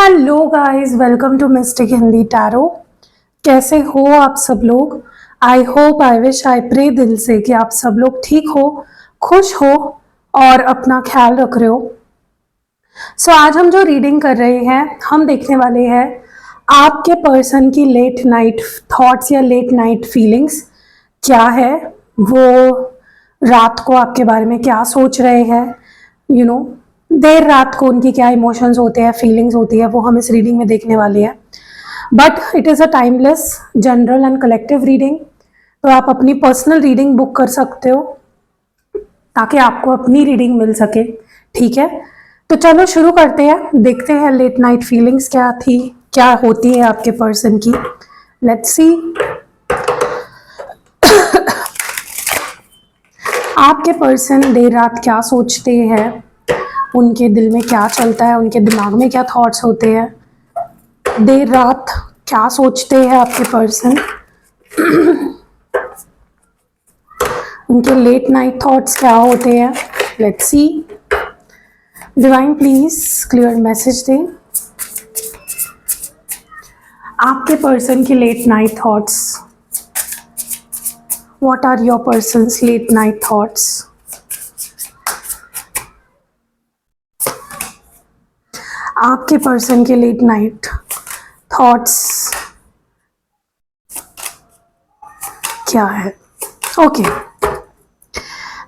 Hello guys, welcome to mystic Hindi tarot. कैसे हो आप सब लोग? I hope, I wish, I pray दिल से कि आप सब लोग ठीक हो, खुश हो और अपना ख्याल रख रहे हो। आज हम जो रीडिंग कर रहे हैं, हम देखने वाले हैं आपके पर्सन की लेट नाइट थॉट्स या लेट नाइट फीलिंग्स क्या है। वो रात को आपके बारे में क्या सोच रहे हैं, देर रात को उनकी क्या इमोशंस होते हैं, फीलिंग्स होती है, वो हम इस रीडिंग में देखने वाले हैं। But it is a timeless general and collective reading, तो आप अपनी पर्सनल रीडिंग बुक कर सकते हो ताकि आपको अपनी रीडिंग मिल सके। ठीक है, तो चलो शुरू करते हैं, देखते हैं लेट नाइट फीलिंग्स क्या थी, क्या होती है आपके पर्सन की। लेट्स सी आपके पर्सन देर रात क्या सोचते हैं, उनके दिल में क्या चलता है, उनके दिमाग में क्या थॉट्स होते हैं, देर रात क्या सोचते हैं आपके पर्सन, उनके लेट नाइट थॉट्स क्या होते हैं। Let's see. Divine please clear message दें आपके पर्सन की late night thoughts. What are your persons late night thoughts? आपके पर्सन के लेट नाइट थॉट्स क्या है? Okay,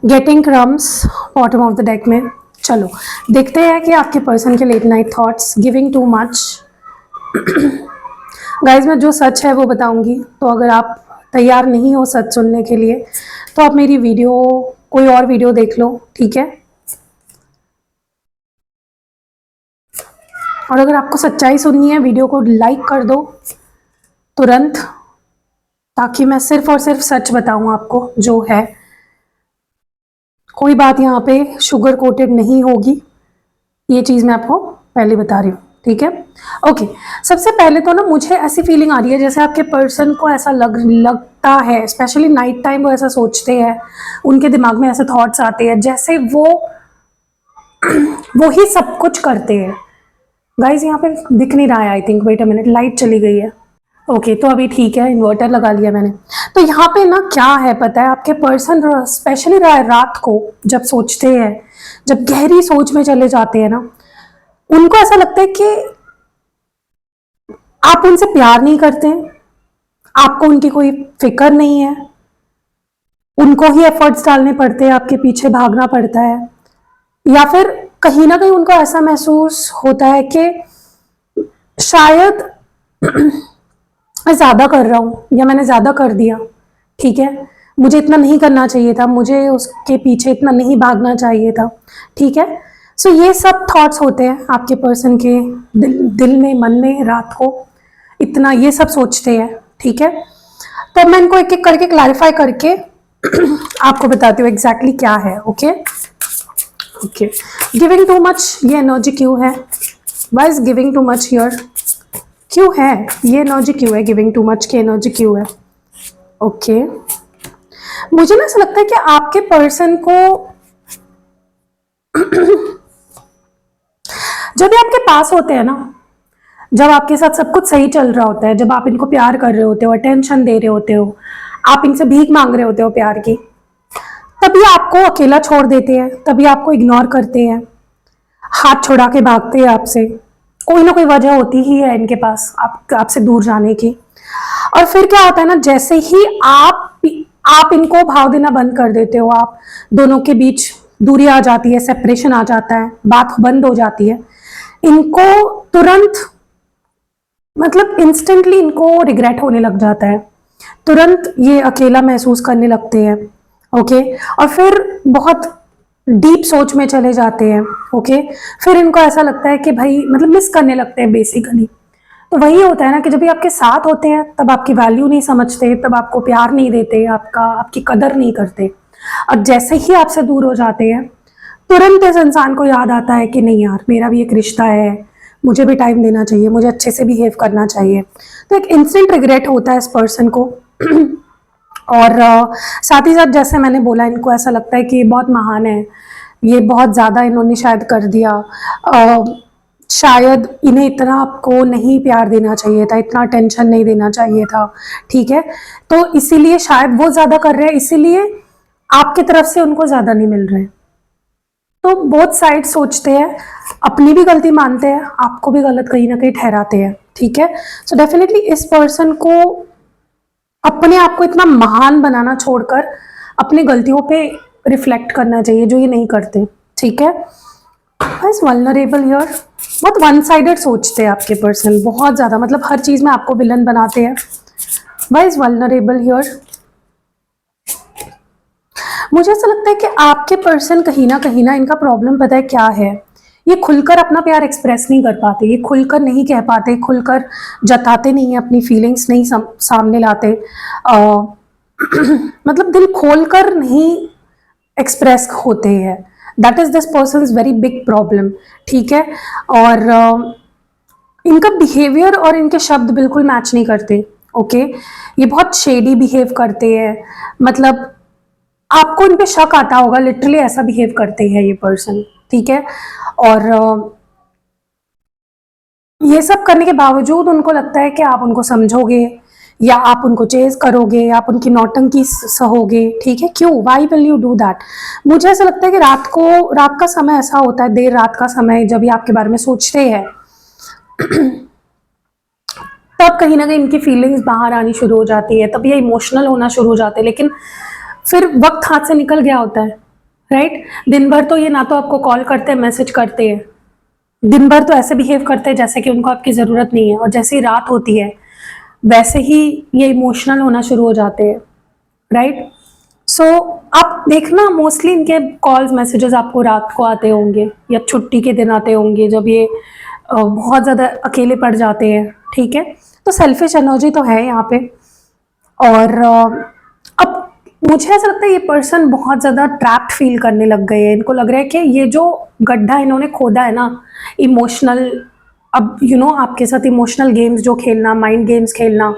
getting crumbs bottom of the deck में। चलो देखते हैं कि आपके पर्सन के late night thoughts. Giving too much. Guys, मैं जो सच है वो बताऊंगी, तो अगर आप तैयार नहीं हो सच सुनने के लिए तो आप मेरी वीडियो, कोई और वीडियो देख लो, ठीक है। और अगर आपको सच्चाई सुननी है, वीडियो को लाइक कर दो तुरंत, ताकि मैं सिर्फ और सिर्फ सच बताऊं आपको जो है। कोई बात यहाँ पे शुगर कोटेड नहीं होगी, ये चीज़ मैं आपको पहले बता रही हूँ, ठीक है। ओके, सबसे पहले तो ना मुझे ऐसी फीलिंग आ रही है जैसे आपके पर्सन को ऐसा लगता है, स्पेशली नाइट टाइम वो ऐसा सोचते हैं, उनके दिमाग में ऐसे थॉट्स आते हैं जैसे वो ही सब कुछ करते हैं। गाइज, यहाँ पे दिख नहीं रहा है, I think, wait a minute, light चली गई है। ओके, तो अभी ठीक है, इन्वर्टर लगा लिया मैंने। तो यहाँ पे ना क्या है पता है, आपके पर्सन स्पेशली रात को जब सोचते हैं, जब गहरी सोच में चले जाते हैं ना, उनको ऐसा लगता है कि आप उनसे प्यार नहीं करते, आपको उनकी कोई फिक्र नहीं है, उनको ही एफर्ट्स डालने पड़ते हैं, आपके पीछे भागना पड़ता है, या फिर कहीं ना कहीं उनको ऐसा महसूस होता है कि शायद मैं ज़्यादा कर रहा हूँ या मैंने ज़्यादा कर दिया, ठीक है, मुझे इतना नहीं करना चाहिए था, मुझे उसके पीछे इतना नहीं भागना चाहिए था, ठीक है। सो ये सब थॉट्स होते हैं आपके पर्सन के दिल में, मन में, रात को इतना ये सब सोचते हैं, ठीक है। तो मैं इनको एक एक करके क्लैरिफाई करके आपको बताती हूँ एग्जैक्टली क्या है। Okay okay, giving too much, ये एनर्जी क्यों है? Why is giving too much here? क्यों है ये एनर्जी, क्यों है गिविंग टू मच की एनर्जी, क्यों है? ओके, मुझे ना ऐसा लगता है कि आपके पर्सन को जब ये आपके पास होते हैं ना, जब आपके साथ सब कुछ सही चल रहा होता है, जब आप इनको प्यार कर रहे होते हो, अटेंशन दे रहे होते हो, आप इनसे भीख मांग रहे होते हो प्यार की, तभी आपको अकेला छोड़ देते हैं, तभी आपको इग्नोर करते हैं, हाथ छुड़ा के भागते हैं आपसे। कोई ना कोई वजह होती ही है इनके पास आपसे दूर जाने की। और फिर क्या होता है ना, जैसे ही आप इनको भाव देना बंद कर देते हो, आप दोनों के बीच दूरी आ जाती है, सेपरेशन आ जाता है, बात बंद हो जाती है, इनको तुरंत, मतलब इंस्टेंटली इनको रिग्रेट होने लग जाता है, तुरंत ये अकेला महसूस करने लगते हैं। ओके, और फिर बहुत डीप सोच में चले जाते हैं। ओके, फिर इनको ऐसा लगता है कि भाई, मतलब मिस करने लगते हैं बेसिकली। तो वही होता है ना कि जब भी आपके साथ होते हैं तब आपकी वैल्यू नहीं समझते, तब आपको प्यार नहीं देते, आपकी कदर नहीं करते, और जैसे ही आपसे दूर हो जाते हैं तुरंत इस इंसान को याद आता है कि नहीं यार, मेरा भी एक रिश्ता है, मुझे भी टाइम देना चाहिए, मुझे अच्छे से बिहेव करना चाहिए। तो एक इंस्टेंट रिग्रेट होता है इस पर्सन को। और साथ ही साथ जैसे मैंने बोला, इनको ऐसा लगता है कि ये बहुत महान है, ये बहुत ज़्यादा इन्होंने शायद कर दिया, शायद इन्हें इतना आपको नहीं प्यार देना चाहिए था, इतना अटेंशन नहीं देना चाहिए था, ठीक है। तो इसीलिए शायद वो ज़्यादा कर रहे हैं, इसीलिए आपकी तरफ से उनको ज़्यादा नहीं मिल रहे। तो बोथ साइड सोचते हैं, अपनी भी गलती मानते हैं, आपको भी गलत कहीं ना कहीं ठहराते हैं, ठीक है। सो डेफिनेटली इस पर्सन को अपने आप को इतना महान बनाना छोड़कर अपनी गलतियों पे रिफ्लेक्ट करना चाहिए, जो ये नहीं करते, ठीक है। इज वल्नरेबल हियर, बहुत वन साइडेड सोचते हैं आपके पर्सन, बहुत ज़्यादा, मतलब हर चीज़ में आपको विलन बनाते हैं। वाई इज वल्नरेबल हियर, मुझे ऐसा लगता है कि आपके पर्सन कहीं ना इनका प्रॉब्लम पता है क्या है, ये खुलकर अपना प्यार एक्सप्रेस नहीं कर पाते, ये खुलकर नहीं कह पाते, खुलकर जताते नहीं है, अपनी फीलिंग्स नहीं सामने लाते, मतलब दिल खोलकर नहीं एक्सप्रेस होते हैं। That is this person very big problem, ठीक है। और इनका बिहेवियर और इनके शब्द बिल्कुल मैच नहीं करते, ओके। ये बहुत शेडी बिहेव करते हैं, मतलब आपको इन पे शक आता होगा, लिटरली ऐसा बिहेव करते हैं ये पर्सन, ठीक है। और ये सब करने के बावजूद उनको लगता है कि आप उनको समझोगे या आप उनको चेज करोगे, आप उनकी नौटंकी सहोगे, ठीक है। क्यों, why will you do that? मुझे ऐसा लगता है कि रात का समय ऐसा होता है, देर रात का समय, जब ये आपके बारे में सोचते हैं तब कहीं ना कहीं इनकी फीलिंग्स बाहर आनी शुरू हो जाती है, तब ये इमोशनल होना शुरू हो जाते हैं। लेकिन फिर वक्त हाथ से निकल गया होता है, राइट। दिन भर तो ये ना तो आपको कॉल करते हैं, मैसेज करते हैं, दिन भर तो ऐसे बिहेव करते हैं जैसे कि उनको आपकी ज़रूरत नहीं है, और जैसे ही रात होती है वैसे ही ये इमोशनल होना शुरू हो जाते हैं, राइट। सो आप देखना, मोस्टली इनके कॉल्स मैसेजेस आपको रात को आते होंगे या छुट्टी के दिन आते होंगे, जब ये बहुत ज़्यादा अकेले पड़ जाते हैं, ठीक है। तो सेल्फिश एनर्जी तो है यहाँ पे। और अब मुझे ऐसा लगता है ये पर्सन बहुत ज़्यादा ट्रैप्ड फील करने लग गए हैं, इनको लग रहा है कि ये जो गड्ढा इन्होंने खोदा है ना, इमोशनल, अब आपके साथ इमोशनल गेम्स जो खेलना, माइंड गेम्स खेलना,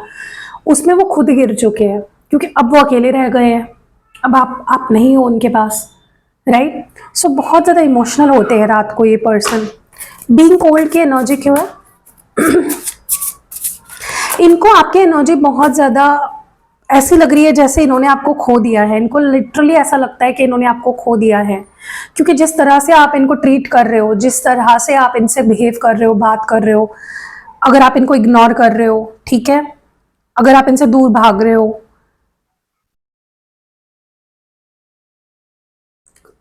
उसमें वो खुद गिर चुके हैं, क्योंकि अब वो अकेले रह गए हैं, अब आप नहीं हो उनके पास, राइट। सो बहुत ज़्यादा इमोशनल होते हैं रात को ये पर्सन। बीइंग कोल्ड की एनर्जी क्यों है? इनको आपकी एनर्जी बहुत ज़्यादा ऐसी लग रही है जैसे इन्होंने आपको खो दिया है, इनको लिटरली ऐसा लगता है कि इन्होंने आपको खो दिया है, क्योंकि जिस तरह से आप इनको ट्रीट कर रहे हो, जिस तरह से आप इनसे बिहेव कर रहे हो, बात कर रहे हो, अगर आप इनको इग्नोर कर रहे हो, ठीक है, अगर आप इनसे दूर भाग रहे हो,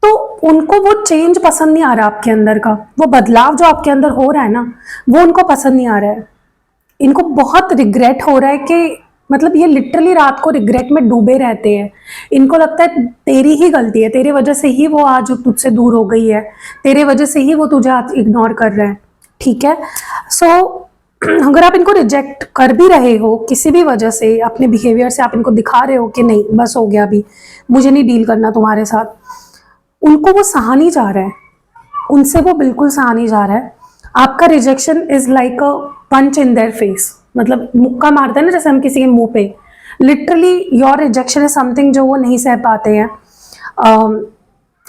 तो उनको वो चेंज पसंद नहीं आ रहा आपके अंदर का, वो बदलाव जो आपके अंदर हो रहा है ना, वो उनको पसंद नहीं आ रहा है। इनको बहुत रिग्रेट हो रहा है कि, मतलब ये लिटरली रात को रिग्रेट में डूबे रहते हैं। इनको लगता है तेरी ही गलती है, तेरे वजह से ही वो आज तुझसे दूर हो गई है, तेरे वजह से ही वो तुझे आज इग्नोर कर रहा है, ठीक है। सो अगर आप इनको रिजेक्ट कर भी रहे हो किसी भी वजह से, अपने बिहेवियर से आप इनको दिखा रहे हो कि नहीं बस हो गया, अभी मुझे नहीं डील करना तुम्हारे साथ, उनको वो सहा नहीं जा रहा है, उनसे वो बिल्कुल सहा नहीं जा रहा है। आपका rejection is like a punch in their face, मतलब मुक्का मारते हैं ना जैसे हम किसी के मुंह पे, literally your rejection is something जो वो नहीं सह पाते हैं।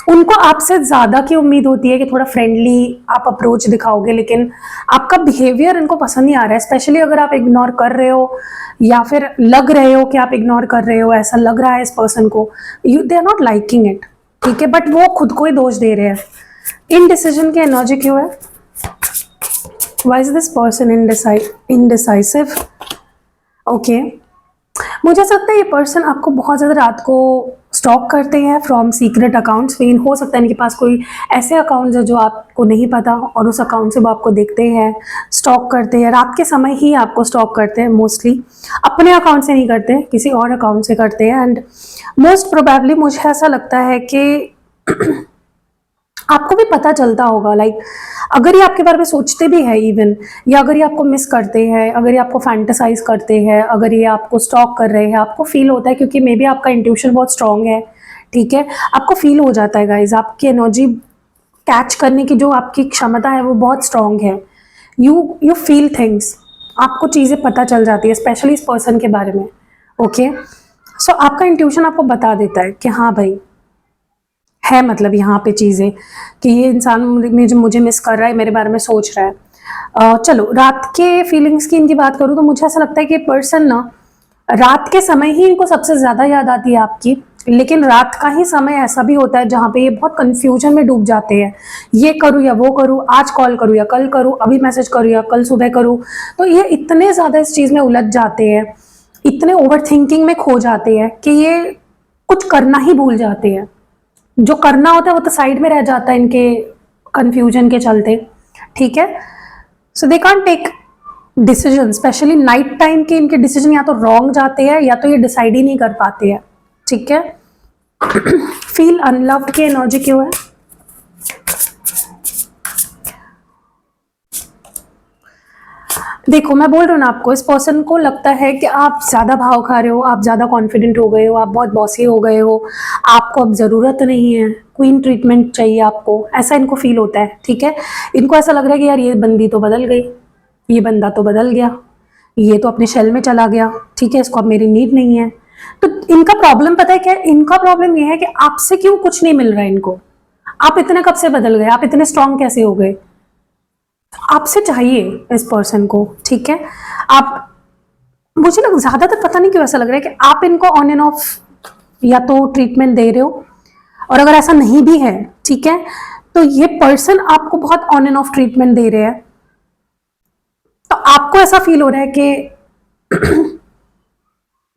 उनको आपसे ज़्यादा की उम्मीद होती है कि थोड़ा फ्रेंडली आप अप्रोच दिखाओगे, लेकिन आपका बिहेवियर इनको पसंद नहीं आ रहा है, स्पेशली अगर आप इग्नोर कर रहे हो या फिर लग रहे हो कि आप इग्नोर कर रहे हो, ऐसा लग रहा है इस पर्सन को, they are not liking it, ठीक है। बट वो खुद को ही दोष दे रहे हैं। इनडिसीजन की एनर्जी क्यों है? Why is this person indecisive? Okay. मुझे ऐसा लगता है ये पर्सन आपको बहुत ज़्यादा रात को स्टॉक करते हैं फ्रॉम सीक्रेट अकाउंट्स। हो सकता है इनके पास कोई ऐसे अकाउंट्स है जो आपको नहीं पता, और उस अकाउंट से वो आपको देखते हैं, स्टॉक करते हैं, रात के समय ही आपको स्टॉक करते हैं। मोस्टली अपने अकाउंट से नहीं करते, किसी और अकाउंट से करते हैं। एंड मोस्ट प्रोबेबली मुझे ऐसा लगता है कि आपको भी पता चलता होगा, लाइक अगर ये आपके बारे में सोचते भी है इवन, या अगर ये आपको मिस करते हैं, अगर ये आपको फैंटेसाइज करते हैं, अगर ये आपको स्टॉक कर रहे हैं, आपको फील होता है, क्योंकि मे बी आपका इंट्यूशन बहुत स्ट्रांग है, ठीक है, आपको फील हो जाता है गाइज, आपकी एनर्जी कैच करने की जो आपकी क्षमता है वो बहुत स्ट्रांग है। यू फील थिंग्स, आपको चीज़ें पता चल जाती है, स्पेशली इस पर्सन के बारे में, ओके। सो आपका इंट्यूशन आपको बता देता है कि हाँ भाई है, मतलब यहाँ पे चीज़ें कि ये इंसान मुझे मिस कर रहा है, मेरे बारे में सोच रहा है। चलो रात के फीलिंग्स की इनकी बात करूँ तो मुझे ऐसा लगता है कि पर्सन ना रात के समय ही इनको सबसे ज्यादा याद आती है आपकी। लेकिन रात का ही समय ऐसा भी होता है जहाँ पे ये बहुत कंफ्यूजन में डूब जाते हैं, ये करूँ या वो करूँ, आज कॉल करूँ या कल करूँ, अभी मैसेज करूँ या कल सुबह करूँ। तो ये इतने ज्यादा इस चीज में उलझ जाते हैं, इतने ओवर थिंकिंग में खो जाते हैं कि ये कुछ करना ही भूल जाते हैं। जो करना होता है वो तो साइड में रह जाता है इनके कंफ्यूजन के चलते। ठीक है, so they can't take decision, specially night time के इनके डिसीजन या तो रॉन्ग जाते हैं या तो ये डिसाइड ही नहीं कर पाते हैं। ठीक है, फील अनलव्ड की एनर्जी क्यों है? देखो मैं बोल रहा हूँ ना आपको, इस पर्सन को लगता है कि आप ज्यादा भाव खा रहे हो, आप ज्यादा कॉन्फिडेंट हो गए हो, आप बहुत बॉसी हो गए हो, आपको अब जरूरत नहीं है, क्वीन ट्रीटमेंट चाहिए आपको, ऐसा इनको फील होता है। ठीक है, इनको ऐसा लग रहा है कि यार ये बंदी तो बदल गई, ये बंदा तो बदल गया, ये तो अपने शेल में चला गया। ठीक है, इसको अब मेरी नीड नहीं है। तो इनका प्रॉब्लम पता है क्या है? इनका प्रॉब्लम ये है कि आपसे क्यों कुछ नहीं मिल रहा है इनको। आप इतने कब से बदल गए, आप इतने स्ट्रांग कैसे हो गए? आपसे चाहिए इस पर्सन को। ठीक है, आप, मुझे लग ज्यादातर पता नहीं क्यों ऐसा लग रहा है कि आप इनको ऑन एंड ऑफ या तो ट्रीटमेंट दे रहे हो, और अगर ऐसा नहीं भी है, ठीक है, तो ये पर्सन आपको बहुत ऑन एंड ऑफ ट्रीटमेंट दे रहे हैं। तो आपको ऐसा फील हो रहा है कि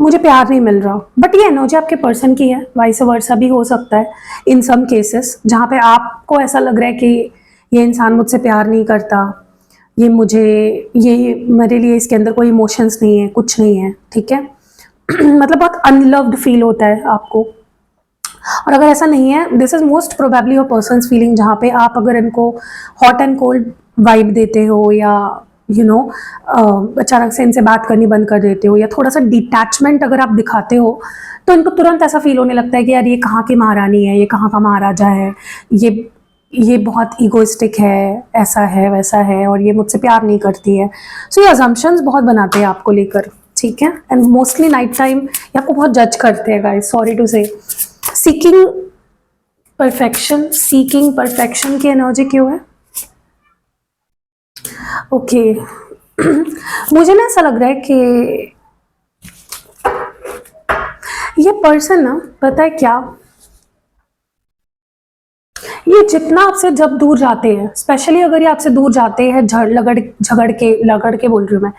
मुझे प्यार नहीं मिल रहा, बट ये एनर्जी आपके पर्सन की है, वाइस वर्सा भी हो सकता है इन सम केसेस, जहाँ पे आपको ऐसा लग रहा है कि ये इंसान मुझसे प्यार नहीं करता, ये मुझे, ये मेरे लिए इसके अंदर कोई इमोशंस नहीं है, कुछ नहीं है। ठीक है, मतलब बहुत अनलव्ड फील होता है आपको। और अगर ऐसा नहीं है, this is most probably your persons feeling, जहाँ पे आप अगर इनको हॉट एंड कोल्ड वाइब देते हो या अचानक से इनसे बात करनी बंद कर देते हो या थोड़ा सा डिटैचमेंट अगर आप दिखाते हो, तो इनको तुरंत ऐसा फील होने लगता है कि यार ये कहाँ की महारानी है, ये कहाँ का महाराजा है, ये बहुत ईगोइस्टिक है, ऐसा है वैसा है, और ये मुझसे प्यार नहीं करती है। सो ये अजम्पशंस बहुत बनाते हैं आपको लेकर। ठीक है, एंड मोस्टली नाइट टाइम ये आपको बहुत जज करते हैं गाइस, सॉरी टू से। सीकिंग परफेक्शन की एनर्जी क्यों है? ओके मुझे ना ऐसा लग रहा है कि ये पर्सन ना, पता है क्या, ये जितना आपसे जब दूर जाते हैं, स्पेशली अगर ये आपसे दूर जाते हैं झगड़ के बोल रही हूँ मैं,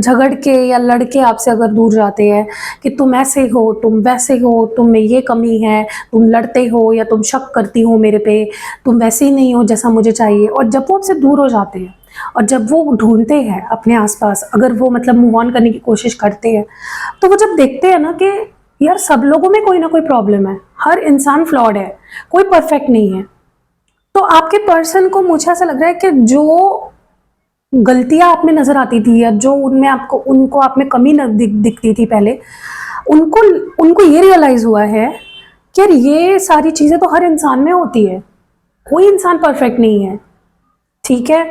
झगड़ के या लड़के आपसे अगर दूर जाते हैं कि तुम ऐसे हो, तुम वैसे हो, तुम में ये कमी है, तुम लड़ते हो या तुम शक करती हो मेरे पे, तुम वैसे ही नहीं हो जैसा मुझे चाहिए, और जब वो आपसे दूर हो जाते हैं और जब वो ढूंढते हैं अपने आसपास, अगर वो मतलब मूव ऑन करने की कोशिश करते हैं, तो वो जब देखते हैं ना कि यार सब लोगों में कोई ना कोई प्रॉब्लम है, हर इंसान फ्लॉड है, कोई परफेक्ट नहीं है, तो आपके पर्सन को मुझे ऐसा लग रहा है कि जो गलतियां आप में नजर आती थी या जो उनमें आपको उनको आप में कमी दिखती थी पहले, उनको उनको ये रियलाइज हुआ है कि यार ये सारी चीजें तो हर इंसान में होती है, कोई इंसान परफेक्ट नहीं है। ठीक है,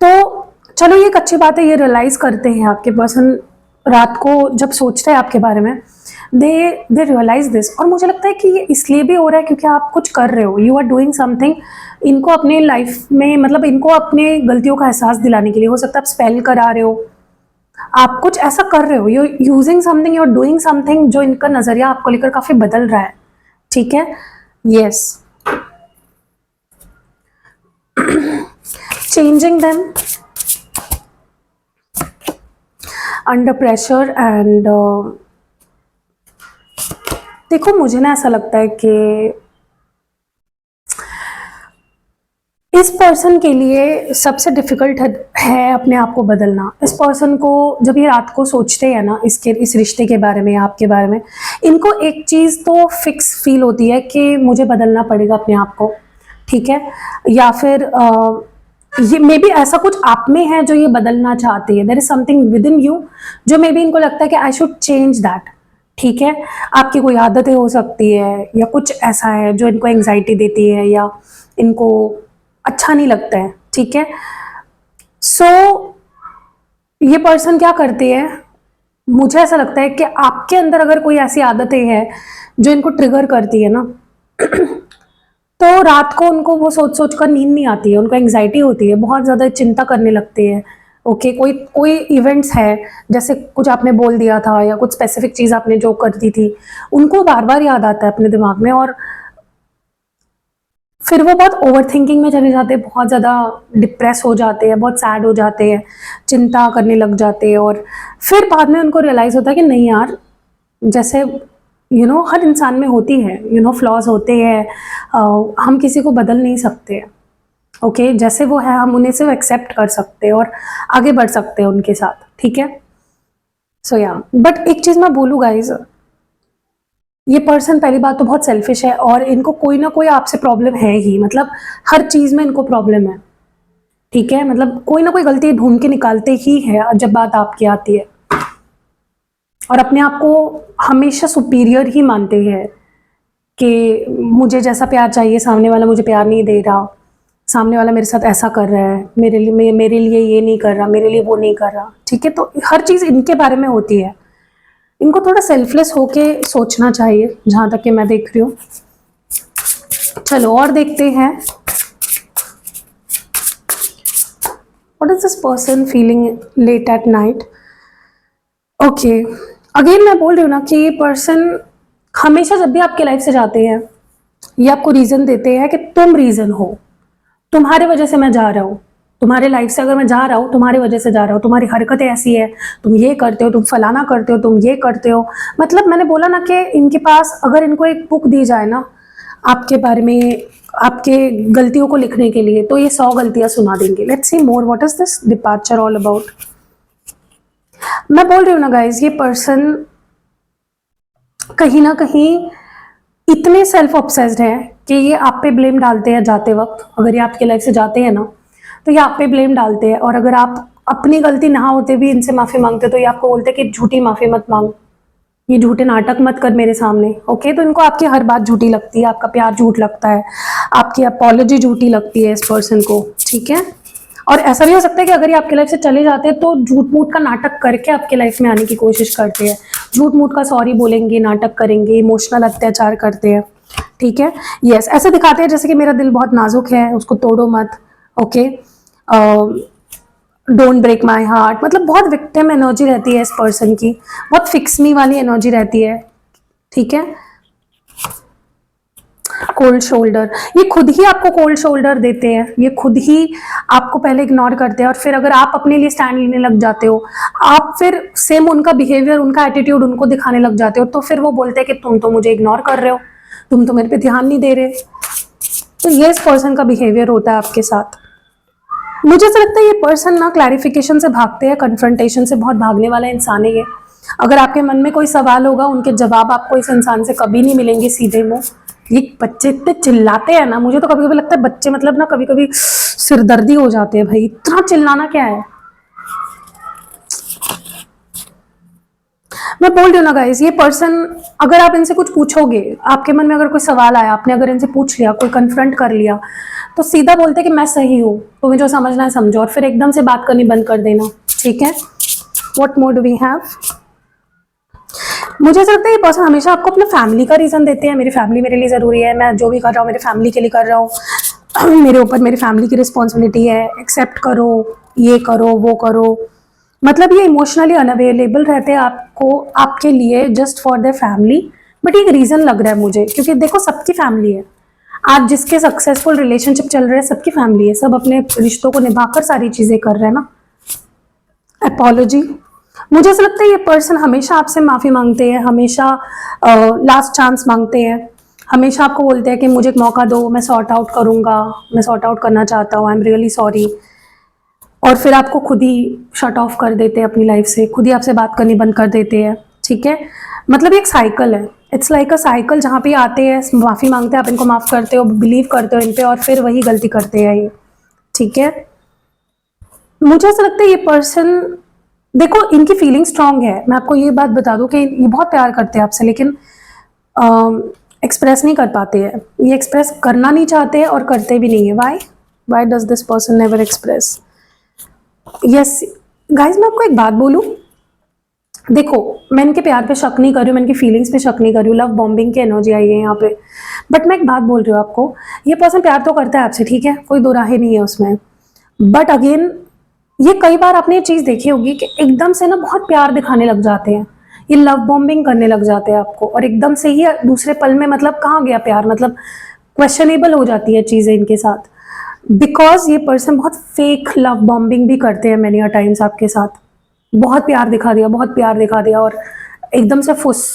तो चलो ये एक अच्छी बात है, ये रियलाइज करते हैं आपके पर्सन, रात को जब सोचते हैं आपके बारे में, दे रियलाइज दिस। और मुझे लगता है कि ये इसलिए भी हो रहा है क्योंकि आप कुछ कर रहे हो, यू आर डूइंग समथिंग, इनको अपने लाइफ में, मतलब इनको अपने गलतियों का एहसास दिलाने के लिए, हो सकता है आप स्पेल करा रहे हो, आप कुछ ऐसा कर रहे हो, you using something, you are doing something, जो इनका नजरिया आपको लेकर काफी बदल रहा है। ठीक है, yes, changing them under pressure and देखो मुझे ना ऐसा लगता है कि इस पर्सन के लिए सबसे डिफिकल्ट है अपने आप को बदलना। इस पर्सन को जब ये रात को सोचते हैं ना इस रिश्ते के बारे में, आपके बारे में, इनको एक चीज़ तो फिक्स फील होती है कि मुझे बदलना पड़ेगा अपने आप को। ठीक है, या फिर ये मे बी ऐसा कुछ आप में है जो ये बदलना चाहती है, there is something within you जो मे बी इनको लगता है कि आई शुड चेंज दैट। ठीक है, आपकी कोई आदतें हो सकती है या कुछ ऐसा है जो इनको एंग्जाइटी देती है या इनको अच्छा नहीं लगता है। ठीक है, सो ये पर्सन क्या करती है, मुझे ऐसा लगता है कि आपके अंदर अगर कोई ऐसी आदतें हैं जो इनको ट्रिगर करती है ना तो रात को उनको वो सोच सोच कर नींद नहीं आती है, उनको एंग्जाइटी होती है, बहुत ज़्यादा चिंता करने लगते हैं। ओके, कोई कोई इवेंट्स है, जैसे कुछ आपने बोल दिया था या कुछ स्पेसिफिक चीज़ आपने जो कर दी थी, उनको बार बार याद आता है अपने दिमाग में, और फिर वो बहुत ओवर थिंकिंग में चले जाते हैं, बहुत ज़्यादा डिप्रेस हो जाते हैं, बहुत सैड हो जाते हैं, चिंता करने लग जाते हैं। और फिर बाद में उनको रियलाइज़ होता है कि नहीं यार, जैसे हर इंसान में होती है, फ्लॉज होते हैं, हम किसी को बदल नहीं सकते। ओके, जैसे वो है हम उन्हें सिर्फ एक्सेप्ट कर सकते हैं और आगे बढ़ सकते हैं उनके साथ, ठीक है। सो या बट एक चीज़ मैं बोलूँ गाइज, ये पर्सन पहली बात तो बहुत सेल्फिश है, और इनको कोई ना कोई आपसे प्रॉब्लम है ही, मतलब हर चीज़ में इनको प्रॉब्लम है, ठीक है। मतलब कोई ना कोई गलती ढूंढ के निकालते ही है जब बात आपकी आती है, और अपने आप को हमेशा सुपीरियर ही मानते हैं कि मुझे जैसा प्यार चाहिए सामने वाला मुझे प्यार नहीं दे रहा, सामने वाला मेरे साथ ऐसा कर रहा है, मेरे लिए ये नहीं कर रहा, मेरे लिए वो नहीं कर रहा, ठीक है। तो हर चीज़ इनके बारे में होती है। इनको थोड़ा सेल्फलेस होके सोचना चाहिए, जहाँ तक कि मैं देख रही हूँ। चलो और देखते हैं, what is this person feeling late at night. Okay, again मैं बोल रही हूँ ना कि ये पर्सन हमेशा जब भी आपके लाइफ से जाते हैं, ये आपको रीजन देते हैं कि तुम रीजन हो, तुम्हारे वजह से मैं जा रहा हूँ, तुम्हारे लाइफ से अगर मैं जा रहा हूँ तुम्हारी वजह से जा रहा हूँ, तुम्हारी हरकतें ऐसी है, तुम ये करते हो, तुम फलाना करते हो, तुम ये करते हो। मतलब मैंने बोला ना कि इनके पास अगर इनको एक बुक दी जाए ना आपके बारे में, आपके गलतियों को लिखने के लिए, तो ये 100 गलतियां सुना देंगे। Let's see more, what is this departure all about. मैं बोल रही हूँ ना गाइज, ये पर्सन कहीं ना कहीं इतने सेल्फ ऑब्सेस्ड है कि ये आप पे ब्लेम डालते हैं जाते वक्त। अगर ये आपके लाइफ से जाते हैं ना, तो ये आप पे ब्लेम डालते हैं, और अगर आप अपनी गलती ना होते भी इनसे माफ़ी मांगते तो ये आपको बोलते कि झूठी माफ़ी मत मांग, ये झूठे नाटक मत कर मेरे सामने। ओके, तो इनको आपकी हर बात झूठी लगती है, आपका प्यार झूठ लगता है, आपकी अपॉलॉजी झूठी लगती है इस पर्सन को, ठीक है। और ऐसा भी हो सकता है कि अगर ये आपके लाइफ से चले जाते हैं तो झूठ मूठ का नाटक करके आपके लाइफ में आने की कोशिश करते हैं, झूठ मूठ का सॉरी बोलेंगे, नाटक करेंगे, इमोशनल अत्याचार करते हैं, ठीक है। यस, ऐसे दिखाते हैं जैसे कि मेरा दिल बहुत नाजुक है, उसको तोड़ो मत। Okay, don't break my heart, मतलब बहुत विक्टिम एनर्जी रहती है इस पर्सन की, बहुत फिक्स मी वाली एनर्जी रहती है, ठीक है। कोल्ड शोल्डर, ये खुद ही आपको कोल्ड शोल्डर देते हैं, ये खुद ही आपको पहले इग्नोर करते हैं, और फिर अगर आप अपने लिए स्टैंड लेने लग जाते हो, आप फिर सेम उनका बिहेवियर, उनका एटीट्यूड उनको दिखाने लग जाते हो, तो फिर वो बोलते हैं कि तुम तो मुझे इग्नोर कर रहे हो, तुम तो मेरे पे ध्यान नहीं दे रहे। तो ये इस पर्सन का बिहेवियर होता है आपके साथ। मुझे ऐसा लगता है ये पर्सन ना क्लैरिफिकेशन से भागते हैं, कन्फ्रंटेशन से बहुत भागने वाला इंसान है ये। अगर आपके मन में कोई सवाल होगा, उनके जवाब आपको इस इंसान से कभी नहीं मिलेंगे सीधे मुंह। ये बच्चे इतने चिल्लाते हैं ना, मुझे तो कभी कभी लगता है बच्चे मतलब ना कभी कभी सिरदर्दी हो जाते हैं, भाई इतना चिल्लाना क्या है। मैं बोल रही हूँ ना गाइस, ये पर्सन अगर आप इनसे कुछ पूछोगे, आपके मन में अगर कोई सवाल आया, आपने अगर इनसे पूछ लिया, कोई कन्फ्रंट कर लिया, तो सीधा बोलते कि मैं सही हूँ, तुम्हें जो समझना है समझो, और फिर एकदम से बात करनी बंद कर देना, ठीक है। What more do we have. मुझे ऐसा लगता है ये पर्सन हमेशा आपको अपना फैमिली का रीजन देते हैं, मेरी फैमिली मेरे लिए जरूरी है, मैं जो भी कर रहा हूँ मेरे फैमिली के लिए कर रहा हूँ, मेरे ऊपर मेरी फैमिली की रिस्पॉन्सिबिलिटी है, एक्सेप्ट करो, ये करो, वो करो। मतलब ये इमोशनली अनअवेलेबल रहते हैं आपको, आपके लिए, just for their family. But एक रीजन लग रहा है मुझे, क्योंकि देखो सबकी फैमिली है, आज जिसके सक्सेसफुल रिलेशनशिप चल रहे हैं सबकी फैमिली है, सब अपने रिश्तों को निभाकर सारी चीजें कर रहे हैं ना। अपॉलॉजी, मुझे ऐसा लगता है ये पर्सन हमेशा आपसे माफी मांगते हैं, हमेशा लास्ट चांस मांगते हैं, हमेशा आपको बोलते हैं कि मुझे एक मौका दो, मैं सॉर्ट आउट करूंगा, मैं सॉर्ट आउट करना चाहता हूँ, आई एम रियली सॉरी। और फिर आपको खुद ही शट ऑफ कर देते हैं अपनी लाइफ से, खुद ही आपसे बात करनी बंद कर देते हैं, ठीक है। मतलब एक साइकिल है, इट्स लाइक अ साइकिल, जहाँ पे आते हैं, माफ़ी मांगते हैं, आप इनको माफ़ करते हो, बिलीव करते हो इन पे, और फिर वही गलती करते हैं ये, ठीक है। मुझे ऐसा लगता है ये पर्सन, देखो इनकी फीलिंग स्ट्रांग है, मैं आपको ये बात बता दूं कि ये बहुत प्यार करते हैं आपसे, लेकिन एक्सप्रेस नहीं कर पाते हैं, ये एक्सप्रेस करना नहीं चाहते हैं और करते भी नहीं है। Why does this person never express. Yes guys, मैं आपको एक बात बोलूं, देखो मैं इनके प्यार पे शक नहीं कर रही हूँ, मैं इनकी फीलिंग्स पे शक नहीं कर रही हूँ, लव बॉम्बिंग की एनर्जी आई है यहाँ पे। बट मैं एक बात बोल रही हूँ आपको, ये पर्सन प्यार तो करता है आपसे, ठीक है, कोई दो राहें नहीं है उसमें, बट अगेन ये कई बार आपने ये चीज़ देखी होगी कि एकदम से ना बहुत प्यार दिखाने लग जाते हैं, ये लव बॉम्बिंग करने लग जाते हैं आपको, और एकदम से ही दूसरे पल में मतलब कहाँ गया प्यार, मतलब क्वेश्चनेबल हो जाती है चीज़ें इनके साथ, बिकॉज ये पर्सन बहुत फेक लव बॉम्बिंग भी करते हैं मैनी अ टाइम्स आपके साथ। बहुत प्यार दिखा दिया, बहुत प्यार दिखा दिया, और एकदम से फुस,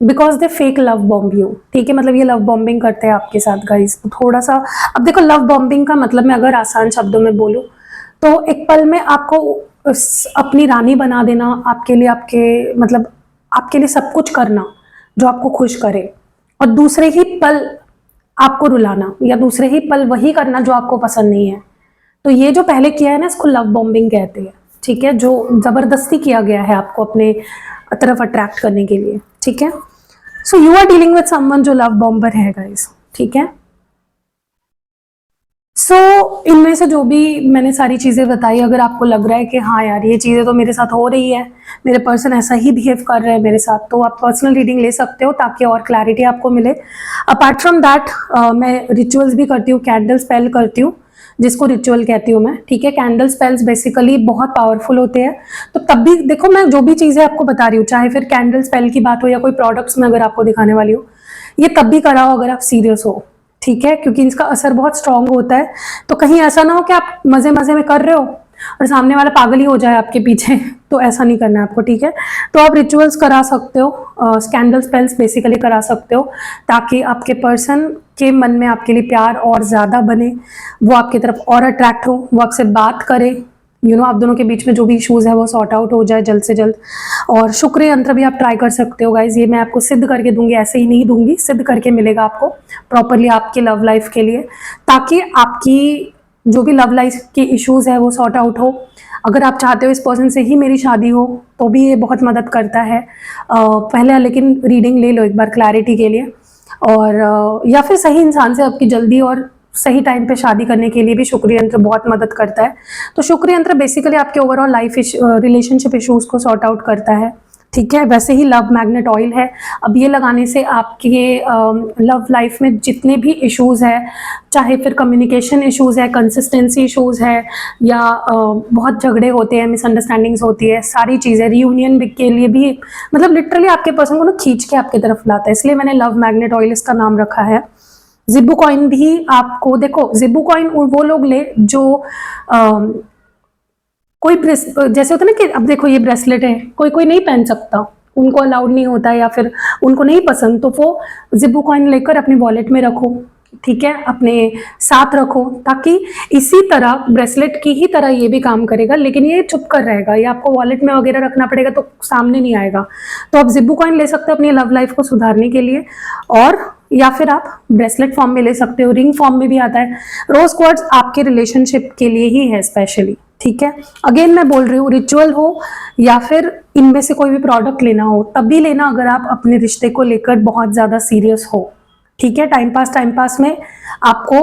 because they fake love bomb you, ठीक है, मतलब ये लव बॉम्बिंग करते हैं आपके साथ गाइस थोड़ा सा। अब देखो लव बॉम्बिंग का मतलब मैं अगर आसान शब्दों में बोलूँ तो एक पल में आपको अपनी रानी बना देना, आपके लिए आपके मतलब आपके लिए सब कुछ करना जो आपको खुश करे, और दूसरे ही पल आपको रुलाना, या दूसरे ही पल वही करना जो आपको पसंद नहीं है। तो ये जो पहले किया है ना, इसको लव बॉम्बिंग कहते हैं, ठीक है, जो जबरदस्ती किया गया है आपको अपने तरफ अट्रैक्ट करने के लिए, ठीक है। So you are dealing with someone जो लव बॉम्बर है गाइस, ठीक है। सो इनमें से जो भी मैंने सारी चीज़ें बताई, अगर आपको लग रहा है कि हाँ यार ये चीज़ें तो मेरे साथ हो रही है, मेरे पर्सन ऐसा ही बिहेव कर रहे हैं मेरे साथ, तो आप पर्सनल रीडिंग ले सकते हो ताकि और क्लैरिटी आपको मिले। अपार्ट फ्रॉम दैट मैं रिचुअल्स भी करती हूँ, कैंडल स्पेल करती हूँ, जिसको रिचुअल कहती हूँ मैं, ठीक है। कैंडल स्पेल्स बेसिकली बहुत पावरफुल होते हैं, तो तब भी देखो मैं जो भी चीज़ें आपको बता रही हूँ, चाहे फिर कैंडल स्पेल की बात हो या कोई प्रोडक्ट्स में अगर आपको दिखाने वाली हूँ, ये तब भी कराओ अगर आप सीरियस हो, ठीक है, क्योंकि इसका असर बहुत स्ट्रांग होता है। तो कहीं ऐसा ना हो कि आप मजे मजे में कर रहे हो और सामने वाला पागल ही हो जाए आपके पीछे, तो ऐसा नहीं करना है आपको, ठीक है। तो आप रिचुअल्स करा सकते हो, कैंडल स्पेल्स बेसिकली करा सकते हो, ताकि आपके पर्सन के मन में आपके लिए प्यार और ज़्यादा बने, वो आपकी तरफ और अट्रैक्ट हो, वो आपसे बात करे, आप दोनों के बीच में जो भी इश्यूज है वो सॉर्ट आउट हो जाए जल्द से जल्द। और शुक्र यंत्र भी आप ट्राई कर सकते हो गाइज, ये मैं आपको सिद्ध करके दूंगी, ऐसे ही नहीं दूंगी, सिद्ध करके मिलेगा आपको प्रॉपरली आपके लव लाइफ के लिए, ताकि आपकी जो भी लव लाइफ के इश्यूज है वो सॉर्ट आउट हो। अगर आप चाहते हो इस पर्सन से ही मेरी शादी हो तो भी ये बहुत मदद करता है। पहले लेकिन रीडिंग ले लो एक बार क्लैरिटी के लिए, और या फिर सही इंसान से आपकी जल्दी और सही टाइम पे शादी करने के लिए भी शुक्र यंत्र बहुत मदद करता है। तो शुक्र यंत्र बेसिकली आपके ओवरऑल लाइफ रिलेशनशिप इश्यूज को सॉर्ट आउट करता है, ठीक है। वैसे ही लव मैग्नेट ऑयल है, अब ये लगाने से आपके लव लाइफ में जितने भी इश्यूज है, चाहे फिर कम्युनिकेशन इश्यूज है, कंसिस्टेंसी इश्यूज है, या बहुत झगड़े होते हैं, मिसअंडरस्टैंडिंग्स होती है, सारी चीज़ें रियूनियन के लिए भी मतलब लिटरली आपके पर्सन को ना खींच के आपकी तरफ लाता है, इसलिए मैंने लव मैग्नेट ऑयल इसका नाम रखा है। जिब्बू कॉइन भी आपको, देखो जिब्बू कॉइन वो लोग ले जो कोई जैसे होता है ना कि अब देखो ये ब्रेसलेट है, कोई कोई नहीं पहन सकता, उनको अलाउड नहीं होता है या फिर उनको नहीं पसंद, तो वो जिब्बू कॉइन लेकर अपने वॉलेट में रखो, ठीक है, अपने साथ रखो, ताकि इसी तरह ब्रेसलेट की ही तरह ये भी काम करेगा, लेकिन ये छुप कर रहेगा, ये आपको वॉलेट में वगैरह रखना पड़ेगा तो सामने नहीं आएगा। तो आप जिब्बू कॉइन ले सकते हो अपनी लव लाइफ को सुधारने के लिए, और या फिर आप ब्रेसलेट फॉर्म में ले सकते हो, रिंग फॉर्म में भी आता है। रोज क्वार्ट्ज आपके रिलेशनशिप के लिए ही है स्पेशली, ठीक है। अगेन मैं बोल रही हूँ, रिचुअल हो या फिर इनमें से कोई भी प्रोडक्ट लेना हो तभी लेना अगर आप अपने रिश्ते को लेकर बहुत ज्यादा सीरियस हो, ठीक है। टाइम पास में आपको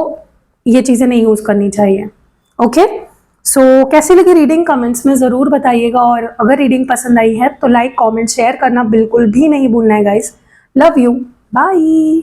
ये चीजें नहीं यूज करनी चाहिए, ओके। सो कैसी लगी रीडिंग कमेंट्स में जरूर बताइएगा, और अगर रीडिंग पसंद आई है तो लाइक कमेंट शेयर करना बिल्कुल भी नहीं भूलना है गाइस। Love you, bye.